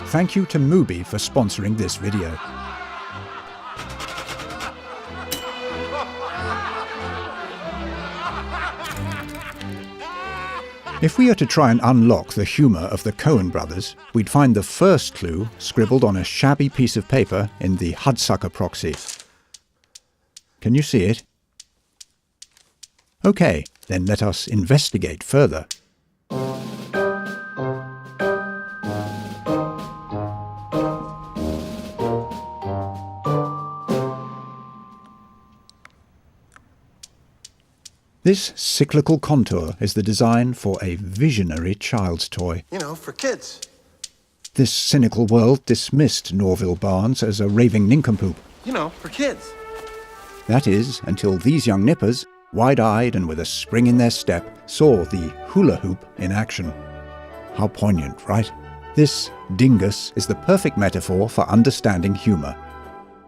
Thank you to Mubi for sponsoring this video. If we are to try and unlock the humour of the Coen brothers, we'd find the first clue scribbled on a shabby piece of paper in the Hudsucker proxy. Can you see it? OK, then let us investigate further. This cyclical contour is the design for a visionary child's toy. You know, for kids. This cynical world dismissed Norville Barnes as a raving nincompoop. You know, for kids. That is, until these young nippers, wide-eyed and with a spring in their step, saw the hula hoop in action. How poignant, right? This dingus is the perfect metaphor for understanding humour.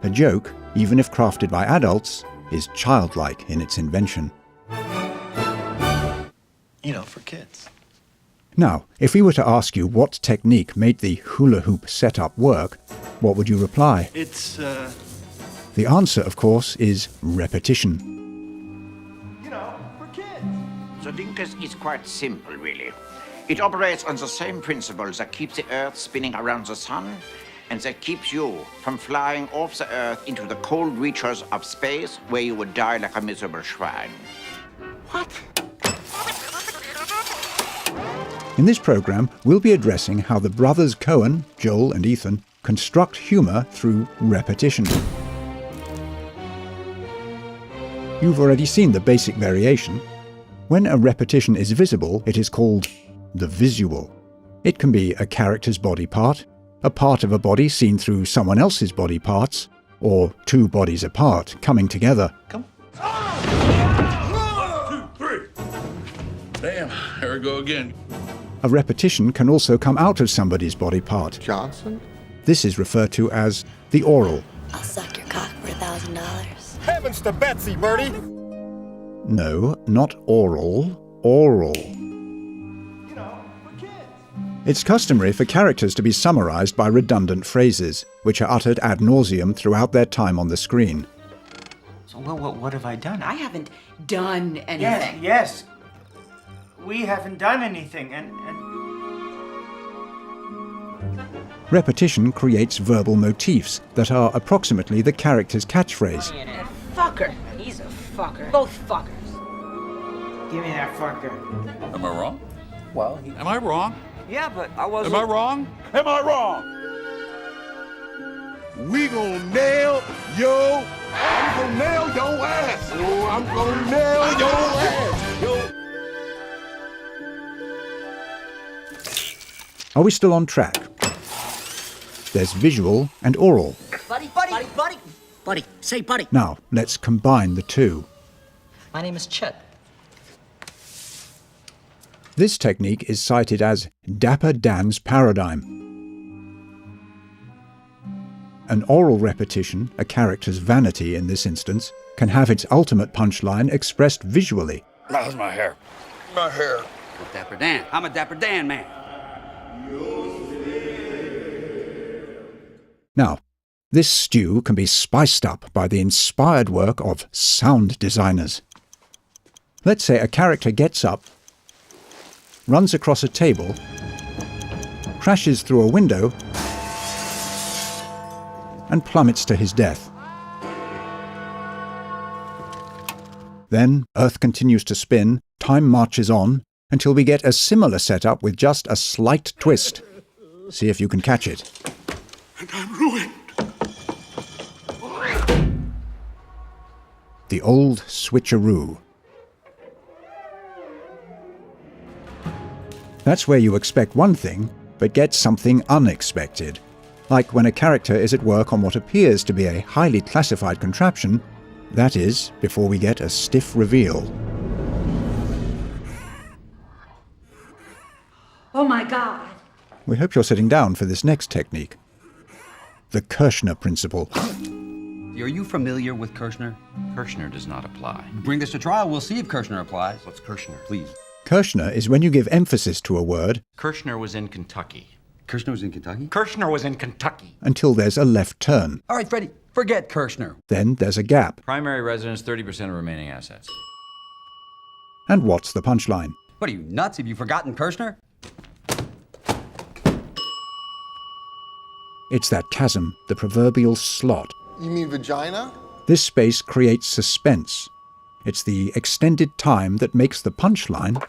A joke, even if crafted by adults, is childlike in its invention. You know, for kids. Now, if we were to ask you what technique made the hula hoop setup work, what would you reply? It's, The answer, of course, is repetition. you know, for kids. The dinkus is quite simple, really. It operates on the same principles that keeps the Earth spinning around the sun, and that keeps you from flying off the Earth into the cold reaches of space, where you would die like a miserable swine. What? In this programme, we'll be addressing how the brothers Coen, Joel and Ethan, construct humour through repetition. You've already seen the basic variation. When a repetition is visible, it is called the visual. It can be a character's body part, a part of a body seen through someone else's body parts, or two bodies apart coming together. Come. 1, 2, 3. Damn, here we go again. A repetition can also come out of somebody's body part. Johnson? This is referred to as the oral. I'll suck your cock for $1,000. Heavens to Betsy, Bertie! No, not oral, oral. You know, for kids. It's customary for characters to be summarized by redundant phrases, which are uttered ad nauseum throughout their time on the screen. So what have I done? I haven't done anything. Yes. We haven't done anything, and Repetition creates verbal motifs that are approximately the character's catchphrase. Fucker. He's a fucker. Both fuckers. give me that fucker. Am I wrong? Well, Am I wrong? yeah, but I wasn't. Am I wrong? Am I wrong? We gon' nail yo. I'm gon' nail your ass. Yo, I'm gon' nail your ass. Yo. Are we still on track? There's visual and oral. Buddy, say buddy. Now, let's combine the two. My name is Chet. This technique is cited as Dapper Dan's paradigm. An oral repetition, a character's vanity in this instance, can have its ultimate punchline expressed visually. How's my hair? My hair. Dapper Dan. I'm a Dapper Dan man. Now, this stew can be spiced up by the inspired work of sound designers. Let's say a character gets up, runs across a table, crashes through a window, and plummets to his death. Then Earth continues to spin, time marches on, until we get a similar setup with just a slight twist. See if you can catch it. And I'm ruined. The old switcheroo. That's where you expect one thing, but get something unexpected. Like when a character is at work on what appears to be a highly classified contraption, that is, before we get a stiff reveal. Oh my God. We hope you're sitting down for this next technique. The Kirshner principle. Are you familiar with Kirshner? Kirshner does not apply. Bring this to trial, we'll see if Kirshner applies. What's Kirshner? Please. Kirshner is when you give emphasis to a word, Kirshner was in Kentucky. Kirshner was in Kentucky? Kirshner was in Kentucky. until there's a left turn. All right, Freddie, forget Kirshner. Then there's a gap. Primary residence, 30% of remaining assets. And what's the punchline? What are you, nuts? Have you forgotten Kirshner? It's that chasm, the proverbial slot. You mean vagina? This space creates suspense. It's the extended time that makes the punchline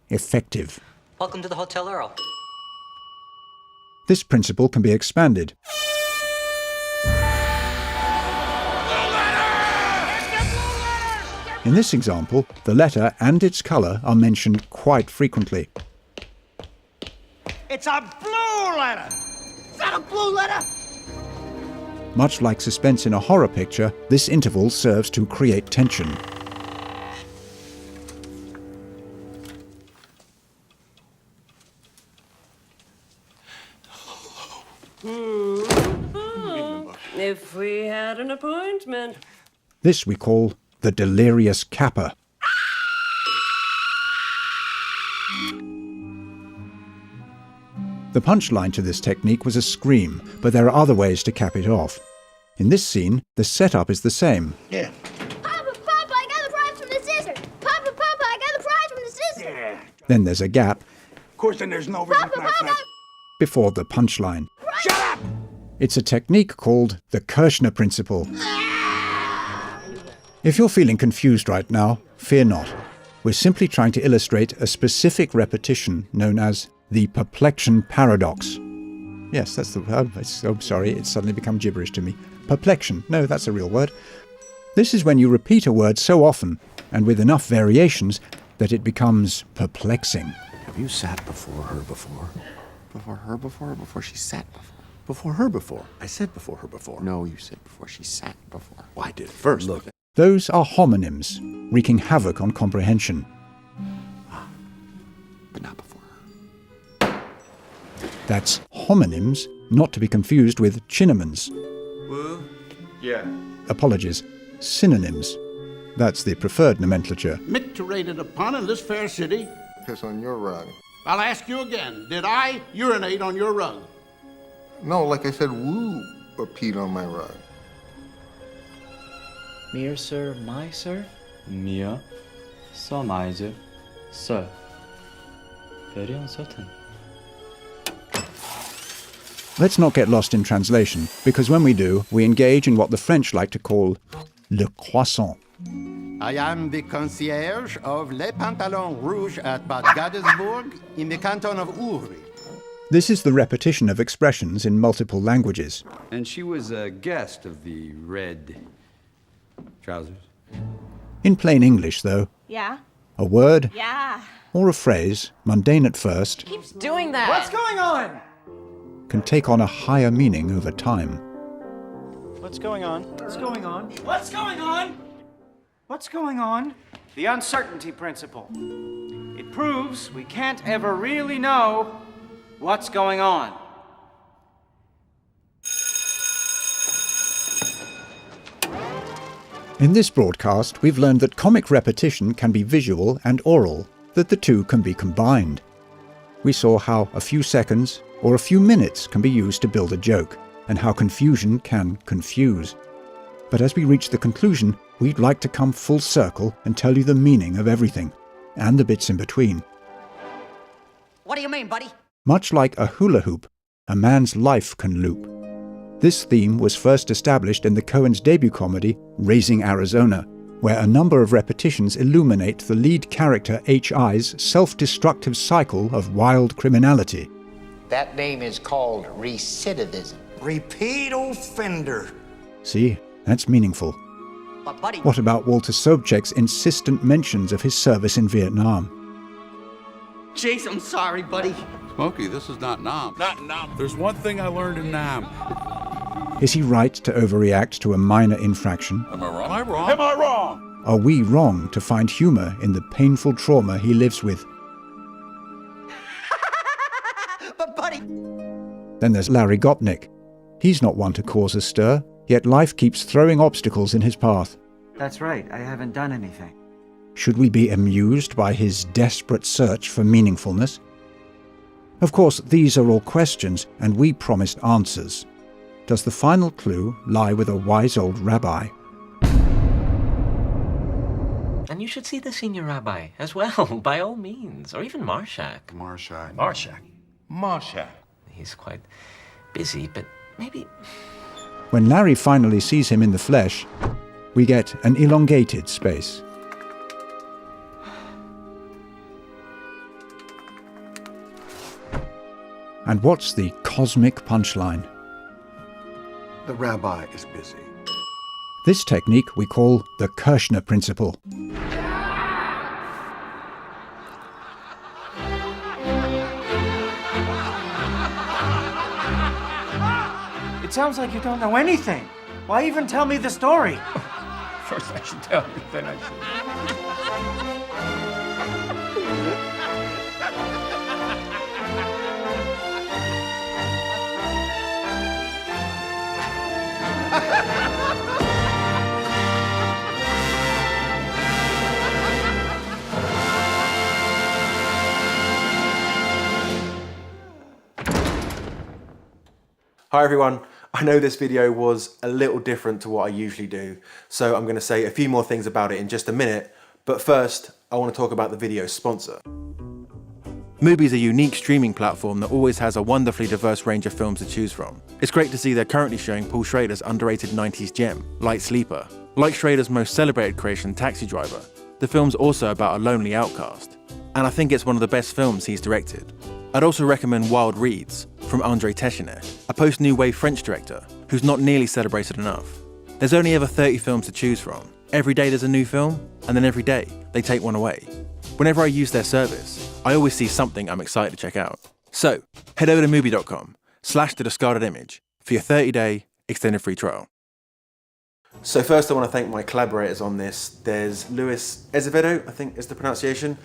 effective. Welcome to the Hotel Earl. This principle can be expanded. In this example, the letter and its colour are mentioned quite frequently. It's a blue letter! Is that a blue letter? Much like suspense in a horror picture, this interval serves to create tension. If we had an appointment. This we call the delirious capper. The punchline to this technique was a scream, but there are other ways to cap it off. In this scene, the setup is the same. Yeah. Papa, Papa, I got the prize from the sister. Papa, Papa, I got the prize from the sister. Yeah. Then there's a gap Of course, then there's no reason Papa, for that. Papa. before the punchline. Shut up! It's a technique called the Kirshner principle. If you're feeling confused right now, fear not. We're simply trying to illustrate a specific repetition known as the perplexion paradox. Yes, that's the word. Oh, sorry, it's suddenly become gibberish to me. Perplexion. No, that's a real word. This is when you repeat a word so often and with enough variations that it becomes perplexing. Have you sat before her before? Before her before or before she sat before? Before her before. I said before her before. No, you said before she sat before. Well, I did it first. Look. Those are homonyms, wreaking havoc on comprehension. But not before her. That's homonyms, not to be confused with chinomens. Woo? Yeah. Apologies, synonyms. That's the preferred nomenclature. Micturated upon in this fair city. Piss on your rug. I'll ask you again. Did I urinate on your rug? No, like I said, woo, or peed on my rug. Mir sir, my sir? Mir, så meise, sir. Very uncertain. Let's not get lost in translation, because when we do, we engage in what the French like to call le croissant. I am the concierge of Les Pantalons Rouges at Bad Godesberg in the canton of Uri. This is the repetition of expressions in multiple languages. And she was a guest of the red trousers. In plain English, though, Yeah? a word Yeah. or a phrase, mundane at first, Keeps doing that. What's going on? can take on a higher meaning over time. What's going on? What's going on? What's going on? What's going on? The uncertainty principle. It proves we can't ever really know what's going on. In this broadcast, we've learned that comic repetition can be visual and oral, that the two can be combined. We saw how a few seconds or a few minutes can be used to build a joke, and how confusion can confuse. But as we reach the conclusion, we'd like to come full circle and tell you the meaning of everything, and the bits in between. What do you mean, buddy? Much like a hula hoop, a man's life can loop. This theme was first established in the Coen's debut comedy, Raising Arizona, where a number of repetitions illuminate the lead character H.I.'s self-destructive cycle of wild criminality. That name is called recidivism. Repeat offender. See, that's meaningful. But, buddy... What about Walter Sobchak's insistent mentions of his service in Vietnam? Jace, I'm sorry, buddy. Smokey, this is not Nam. Not Nam. There's one thing I learned in Nam. Is he right to overreact to a minor infraction? Am I wrong? Am I wrong? Am I wrong? Are we wrong to find humor in the painful trauma he lives with? But, buddy... Then there's Larry Gopnik. He's not one to cause a stir, yet life keeps throwing obstacles in his path. That's right, I haven't done anything. Should we be amused by his desperate search for meaningfulness? Of course, these are all questions, and we promised answers. Does the final clue lie with a wise old rabbi? And you should see the senior rabbi as well, by all means. Or even Marshak. Marshak. He's quite busy, but maybe... When Larry finally sees him in the flesh, we get an elongated space. And what's the cosmic punchline? The rabbi is busy. This technique we call the Kirshner principle. It sounds like you don't know anything. Why even tell me the story? First I should tell you, then I should. Hi everyone, I know this video was a little different to what I usually do, so I'm going to say a few more things about it in just a minute, but first I want to talk about the video's sponsor. Mubi is a unique streaming platform that always has a wonderfully diverse range of films to choose from. It's great to see they're currently showing Paul Schrader's underrated 90s gem, Light Sleeper. Like Schrader's most celebrated creation, Taxi Driver, the film's also about a lonely outcast, and I think it's one of the best films he's directed. I'd also recommend Wild Reeds, from Andrei Téchiné, a post-New Wave French director who's not nearly celebrated enough. There's only ever 30 films to choose from. Every day there's a new film, and then every day they take one away. Whenever I use their service, I always see something I'm excited to check out. So, head over to Mubi.com/thediscardedimage for your 30-day extended free trial. So first I want to thank my collaborators on this. There's Luis Azevedo, I think is the pronunciation.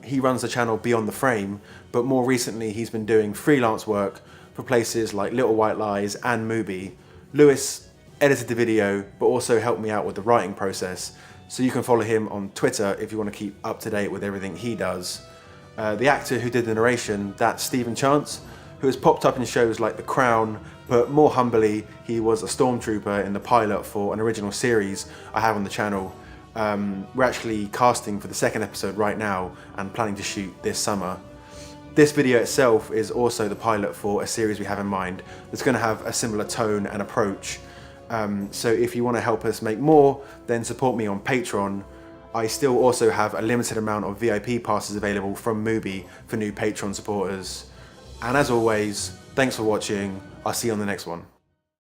He runs the channel Beyond the Frame, but more recently he's been doing freelance work for places like Little White Lies and Mubi. Luis edited the video, but also helped me out with the writing process, so you can follow him on Twitter if you want to keep up to date with everything he does. The actor who did the narration, that's Stephen Chance, who has popped up in shows like The Crown, but more humbly, he was a stormtrooper in the pilot for an original series I have on the channel. We're actually casting for the second episode right now and planning to shoot this summer. This video itself is also the pilot for a series we have in mind that's going to have a similar tone and approach. So if you want to help us make more, then support me on Patreon. I still also have a limited amount of VIP passes available from Mubi for new Patreon supporters. And as always, thanks for watching. I'll see you on the next one.